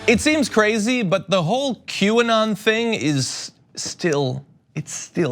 It seems crazy, but the whole QAnon thing is still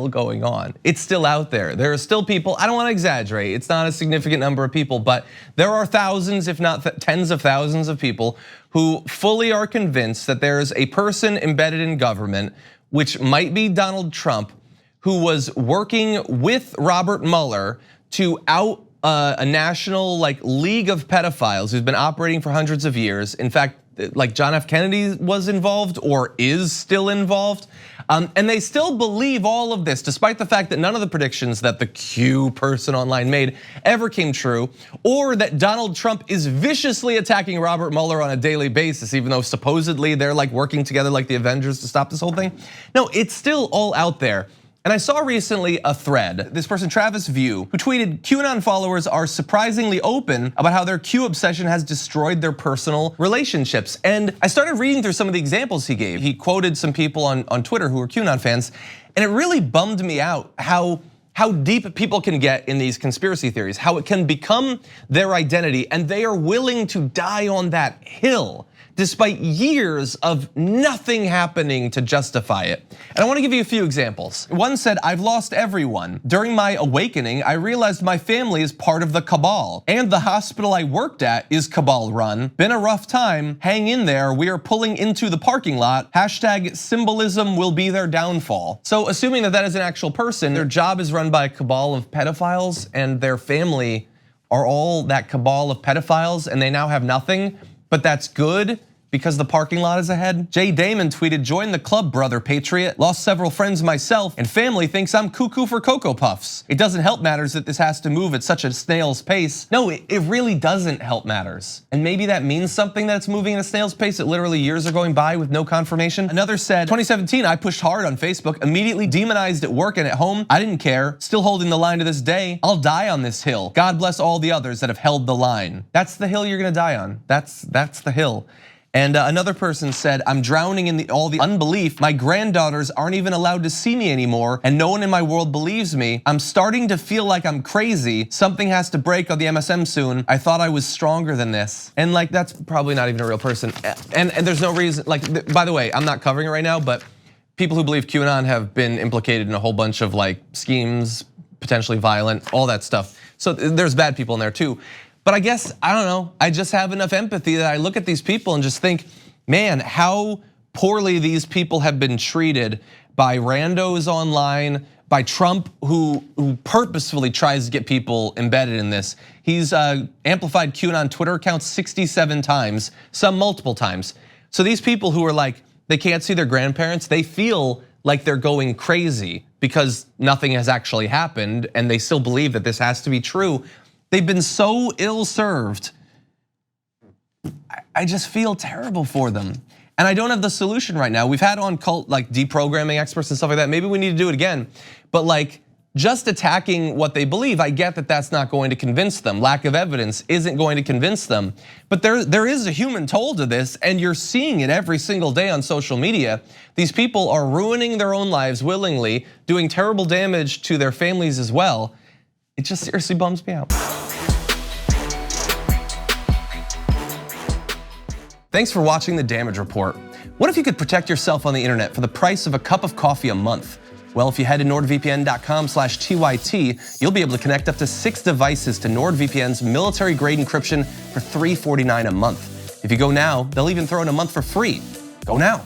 going on. It's still out there. There are still people, I don't want to exaggerate, it's not a significant number of people, but there are thousands, if not tens of thousands of people who fully are convinced that there's a person embedded in government, which might be Donald Trump, who was working with Robert Mueller to out a national league of pedophiles who's been operating for hundreds of years. In fact, like John F. Kennedy was involved or is still involved. And they still believe all of this, despite the fact that none of the predictions that the Q person online made ever came true, or that Donald Trump is viciously attacking Robert Mueller on a daily basis, even though supposedly they're working together like the Avengers to stop this whole thing. No, it's still all out there. And I saw recently a thread, this person Travis View, who tweeted, QAnon followers are surprisingly open about how their Q obsession has destroyed their personal relationships. And I started reading through some of the examples he gave. He quoted some people on Twitter who are QAnon fans, and it really bummed me out how deep people can get in these conspiracy theories, how it can become their identity, and they are willing to die on that hill despite years of nothing happening to justify it. And I wanna give you a few examples. One said, I've lost everyone. During my awakening, I realized my family is part of the cabal, and the hospital I worked at is cabal run. Been a rough time, hang in there, we are pulling into the parking lot. Hashtag symbolism will be their downfall. So assuming that that is an actual person, their job is run by a cabal of pedophiles, and their family are all that cabal of pedophiles, and they now have nothing, but that's good because the parking lot is ahead. Jay Damon tweeted, join the club, brother patriot. Lost several friends myself, and family thinks I'm cuckoo for Cocoa Puffs. It doesn't help matters that this has to move at such a snail's pace. No, it really doesn't help matters. And maybe that means something that it's moving at a snail's pace, that literally years are going by with no confirmation. Another said, 2017, I pushed hard on Facebook, immediately demonized at work and at home. I didn't care, still holding the line to this day. I'll die on this hill. God bless all the others that have held the line. That's the hill you're gonna die on. That's the hill. And another person said, I'm drowning in all the unbelief. My granddaughters aren't even allowed to see me anymore, and no one in my world believes me. I'm starting to feel like I'm crazy. Something has to break on the MSM soon. I thought I was stronger than this. And that's probably not even a real person. And there's no reason, by the way, I'm not covering it right now, but people who believe QAnon have been implicated in a whole bunch of schemes, potentially violent, all that stuff. So there's bad people in there too. But I guess, I don't know, I just have enough empathy that I look at these people and just think, man, how poorly these people have been treated by randos online, by Trump, who purposefully tries to get people embedded in this. He's amplified QAnon Twitter accounts 67 times, some multiple times. So these people who are they can't see their grandparents, they feel like they're going crazy because nothing has actually happened, and they still believe that this has to be true. They've been so ill-served. I just feel terrible for them. And I don't have the solution right now. We've had on cult deprogramming experts and stuff like that. Maybe we need to do it again. But just attacking what they believe, I get that that's not going to convince them. Lack of evidence isn't going to convince them. But there is a human toll to this, and you're seeing it every single day on social media. These people are ruining their own lives willingly, doing terrible damage to their families as well. It just seriously bums me out. Thanks for watching The Damage Report. What if you could protect yourself on the internet for the price of a cup of coffee a month? Well, if you head to nordvpn.com/TYT, you'll be able to connect up to 6 devices to NordVPN's military-grade encryption for $349 a month. If you go now, they'll even throw in a month for free. Go now.